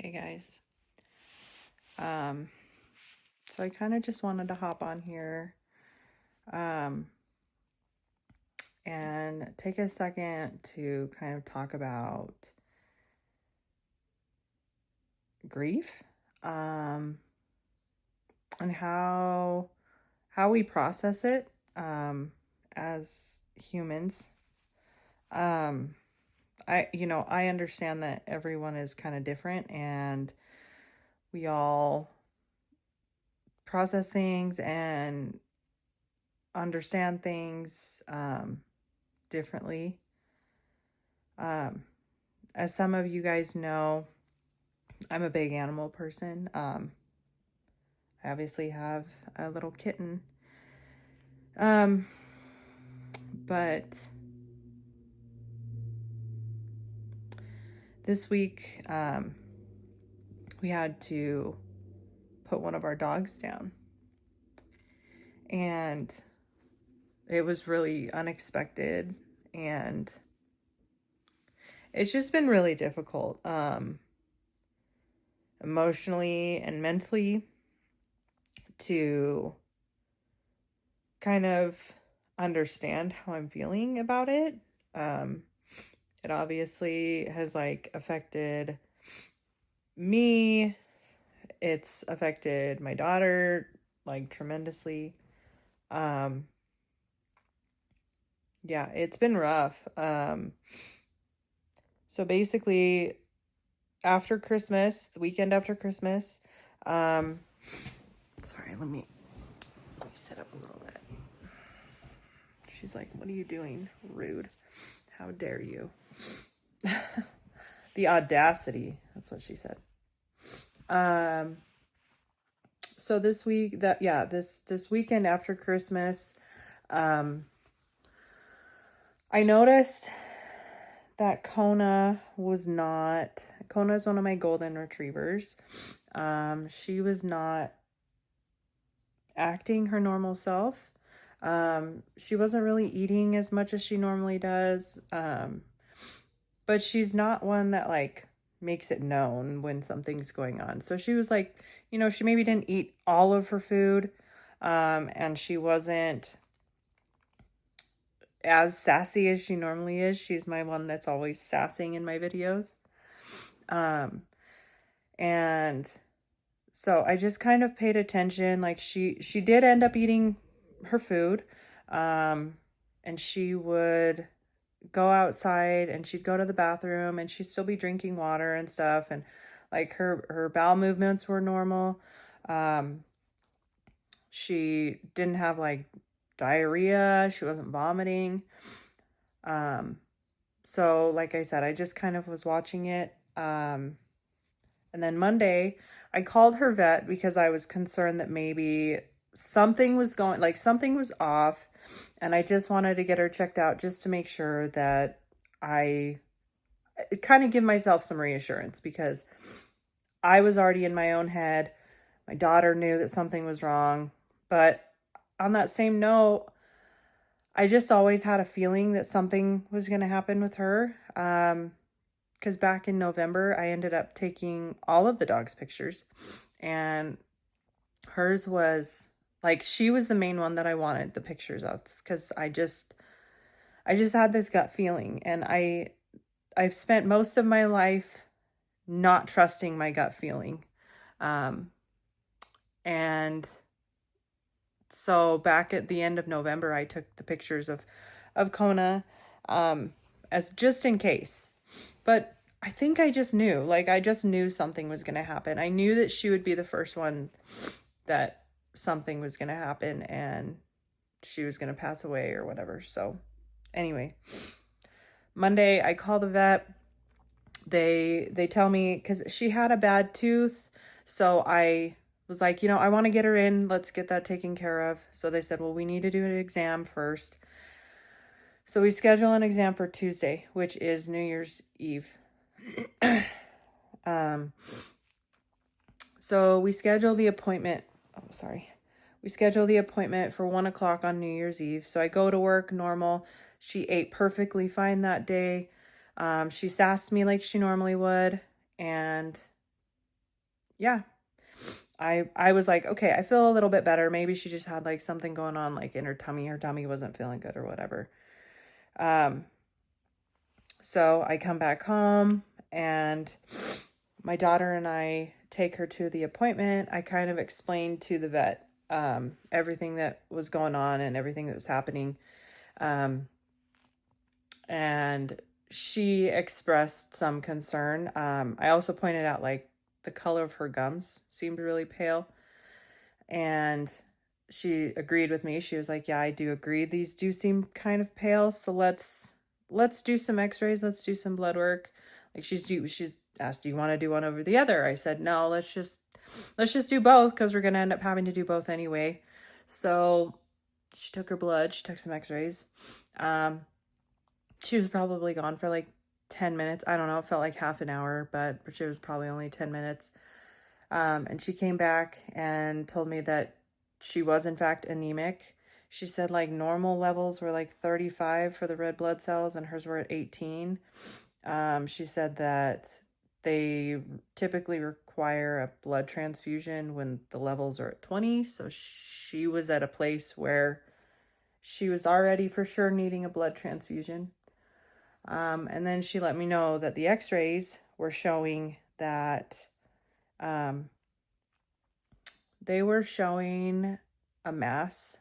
Hey guys. Um, so I kind of just wanted to hop on here um, and take a second to kind of talk about grief and how we process it as humans. Um, I understand that everyone is kind of different and we all process things and understand things differently. Um, as some of you guys know, I'm a big animal person. I obviously have a little kitten. Um, but this week, we had to put one of our dogs down. And it was really unexpected. And it's just been really difficult, emotionally and mentally, to kind of understand how I'm feeling about it. It obviously has affected me. It's affected my daughter tremendously. Yeah, it's been rough. So basically after Christmas, the weekend after Christmas, sorry, let me sit up a little bit. She's like, "What are you doing? Rude. How dare you?" The audacity. That's what she said. So this weekend after Christmas, I noticed that Kona is one of my golden retrievers. She was not acting her normal self. She wasn't really eating as much as she normally does. But she's not one that makes it known when something's going on. So she was she maybe didn't eat all of her food. And she wasn't as sassy as she normally is. She's my one that's always sassing in my videos. And so I just kind of paid attention. She did end up eating her food. And she would go outside and she'd go to the bathroom and she'd still be drinking water and stuff, and her bowel movements were normal. She didn't have diarrhea, she wasn't vomiting. So like I said, I just kind of was watching it. And then Monday I called her vet because I was concerned that maybe something was something was off, and I just wanted to get her checked out just to make sure that I kind of give myself some reassurance, because I was already in my own head. My daughter knew that something was wrong. But on that same note, I just always had a feeling that something was going to happen with her. Because back in November, I ended up taking all of the dog's pictures. And hers was she was the main one that I wanted the pictures of, because I just had this gut feeling. And I've spent most of my life not trusting my gut feeling. And so back at the end of November, I took the pictures of Kona, as just in case. But I think I just knew, I just knew something was going to happen. I knew that she would be the first one that something was going to happen and she was going to pass away or whatever. So anyway, Monday I call the vet. They tell me, because she had a bad tooth. So I was like, I want to get her in. Let's get that taken care of. So they said, well, we need to do an exam first. So we schedule an exam for Tuesday, which is New Year's Eve. So we schedule the appointment. Oh, sorry. We schedule the appointment for 1:00 on New Year's Eve. So I go to work normal. She ate perfectly fine that day. She sassed me like she normally would. And yeah, I was like, okay, I feel a little bit better. Maybe she just had like something going on like in her tummy. Her tummy wasn't feeling good or whatever. Um, so I come back home and my daughter and I take her to the appointment. I kind of explained to the vet everything that was going on and everything that was happening. Um, and she expressed some concern. I also pointed out like the color of her gums seemed really pale. And she agreed with me. She was like, "Yeah, I do agree. These do seem kind of pale. So let's do some x-rays. Let's do some blood work." Like she's asked, "Do you want to do one over the other?" I said, "No, let's just do both because we're going to end up having to do both anyway." So she took her blood, she took some x-rays. Um she was probably gone for like 10 minutes. I don't know, it felt like half an hour, but she was probably only 10 minutes. And she came back and told me that she was in fact anemic. She said like normal levels were like 35 for the red blood cells and hers were at 18. She said that they typically require a blood transfusion when the levels are at 20. So she was at a place where she was already for sure needing a blood transfusion. And then she let me know that the x-rays were showing that um, they were showing a mass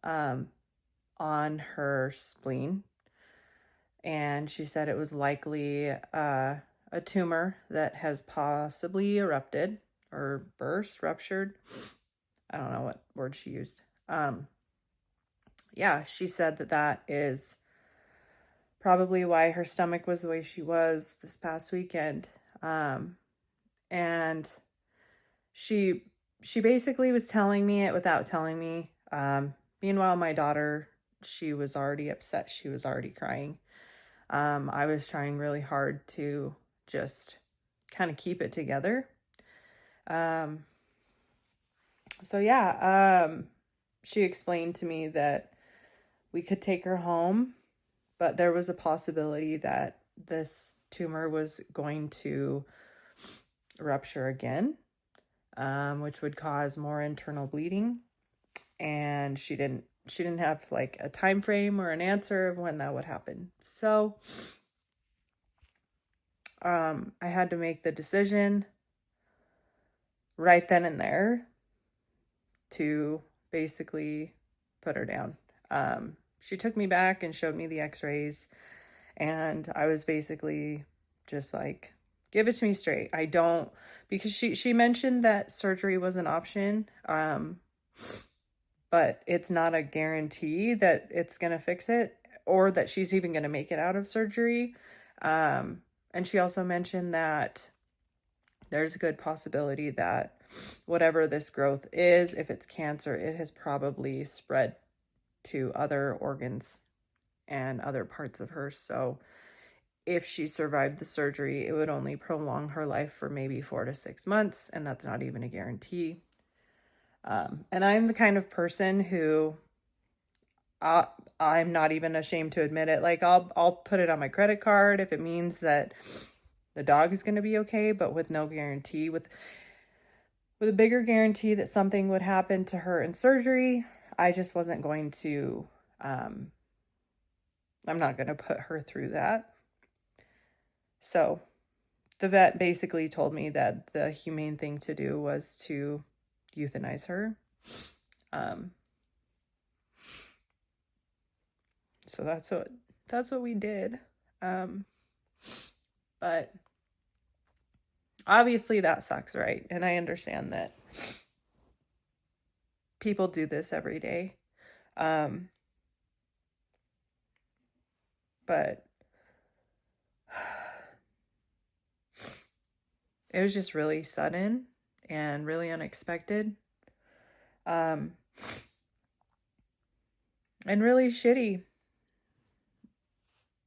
on her spleen. And she said it was likely a tumor that has possibly erupted or burst, ruptured. I don't know what word she used. Yeah, she said that that is probably why her stomach was the way she was this past weekend. And she basically was telling me it without telling me. Meanwhile, my daughter, she was already upset. She was already crying. I was trying really hard to just kind of keep it together. Um, so yeah, she explained to me that we could take her home, but there was a possibility that this tumor was going to rupture again, which would cause more internal bleeding. And she didn't have like a time frame or an answer of when that would happen. So I had to make the decision right then and there to basically put her down. She took me back and showed me the x-rays, and I was basically just like, give it to me straight. I don't, because she mentioned that surgery was an option, but it's not a guarantee that it's going to fix it or that she's even going to make it out of surgery. And she also mentioned that there's a good possibility that whatever this growth is, if it's cancer, it has probably spread to other organs and other parts of her. So if she survived the surgery, it would only prolong her life for maybe 4 to 6 months, and that's not even a guarantee. And I'm the kind of person who I'm not even ashamed to admit it. Like I'll put it on my credit card if it means that the dog is going to be okay, but with no guarantee, with a bigger guarantee that something would happen to her in surgery, I just wasn't going to I'm not going to put her through that. So the vet basically told me that the humane thing to do was to euthanize her. So that's what we did. But obviously that sucks, right? And I understand that people do this every day. But it was just really sudden and really unexpected. And really shitty.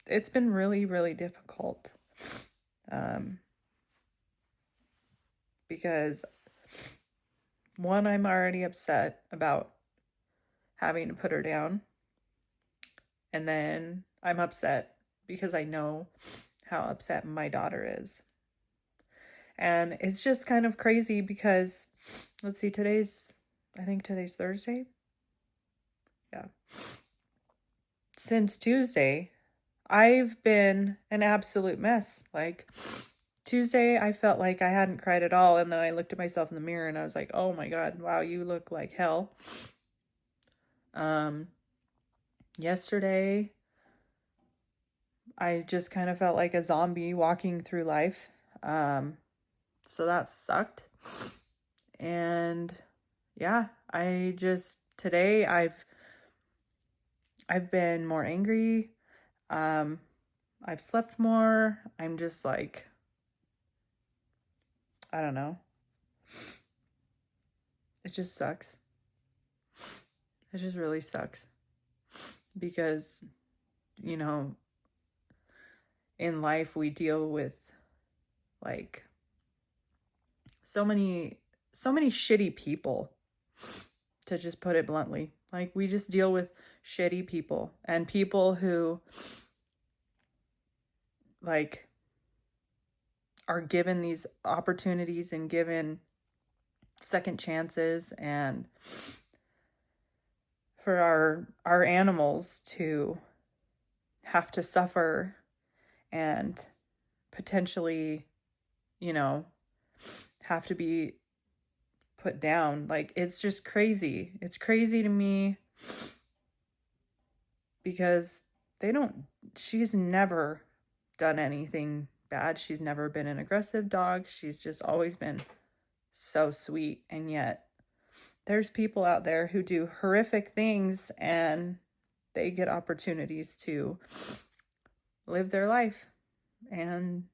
It's been really, really difficult. Because one, I'm already upset about having to put her down. And then I'm upset because I know how upset my daughter is. And it's just kind of crazy because, let's see, I think today's Thursday. Yeah. Since Tuesday, I've been an absolute mess. Like, Tuesday, I felt like I hadn't cried at all. And then I looked at myself in the mirror and I was like, oh my God, wow, you look like hell. Yesterday, I just kind of felt like a zombie walking through life. So that sucked. And yeah, today I've been more angry. I've slept more. I'm just like, I don't know. It just sucks. It just really sucks. Because, you know, in life we deal with like so many shitty people, to just put it bluntly. Like, we just deal with shitty people and people who like are given these opportunities and given second chances, and for our animals to have to suffer and potentially, you know, have to be put down. Like, it's just crazy. It's crazy to me because she's never done anything bad. She's never been an aggressive dog. She's just always been so sweet. And yet there's people out there who do horrific things and they get opportunities to live their life. And,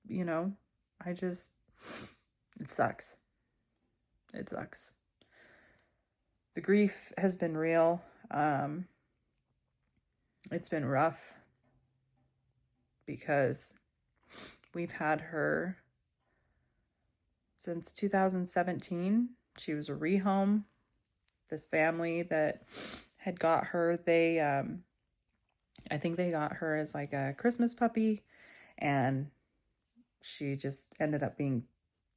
you know, it sucks. It sucks. The grief has been real. It's been rough because we've had her since 2017. She was a rehome. This family that had got her, I think they got her as like a Christmas puppy, and she just ended up being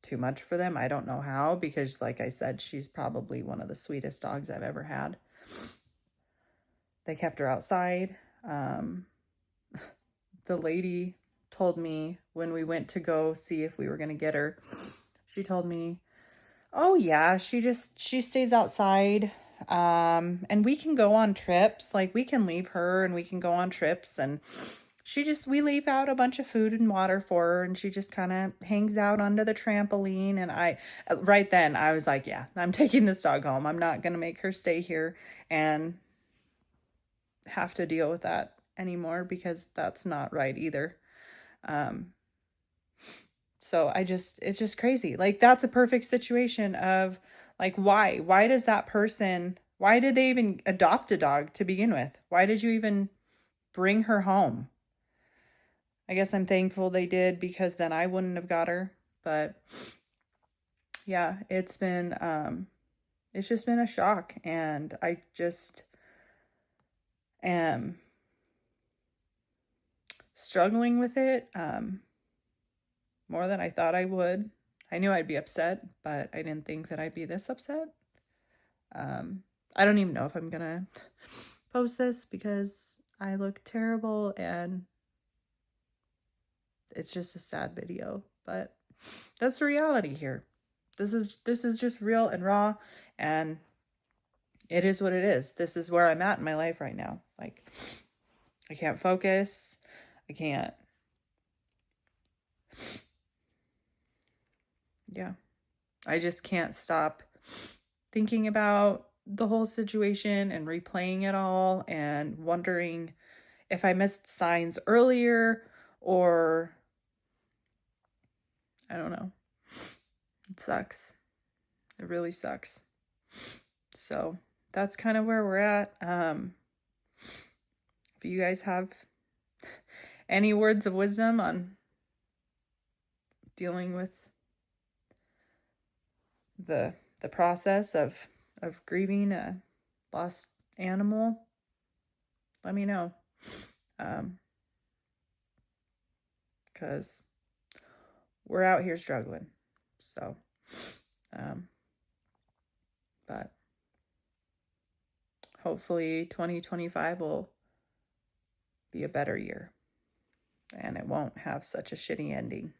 too much for them. I don't know how, because like I said, she's probably one of the sweetest dogs I've ever had. They kept her outside. The lady told me when we went to go see if we were going to get her, she told me, oh yeah, she stays outside. And we can go on trips. Like, we can leave her and we can go on trips, and we leave out a bunch of food and water for her, and she just kind of hangs out under the trampoline. And right then I was like, yeah, I'm taking this dog home. I'm not going to make her stay here and have to deal with that anymore, because that's not right either. So it's just crazy. Like, that's a perfect situation of like, why did they even adopt a dog to begin with? Why did you even bring her home? I guess I'm thankful they did, because then I wouldn't have got her. But yeah, it's just been a shock, and I just am struggling with it more than I thought I would. I knew I'd be upset, but I didn't think that I'd be this upset. I don't even know if I'm gonna post this because I look terrible and it's just a sad video, but that's the reality here. This is just real and raw, and it is what it is. This is where I'm at in my life right now. Like, I can't focus. I just can't stop thinking about the whole situation and replaying it all and wondering if I missed signs earlier, or I don't know. It sucks. It really sucks. So that's kind of where we're at. If you guys have any words of wisdom on dealing with the process of grieving a lost animal, let me know. Because we're out here struggling. So, but hopefully 2025 will be a better year and it won't have such a shitty ending.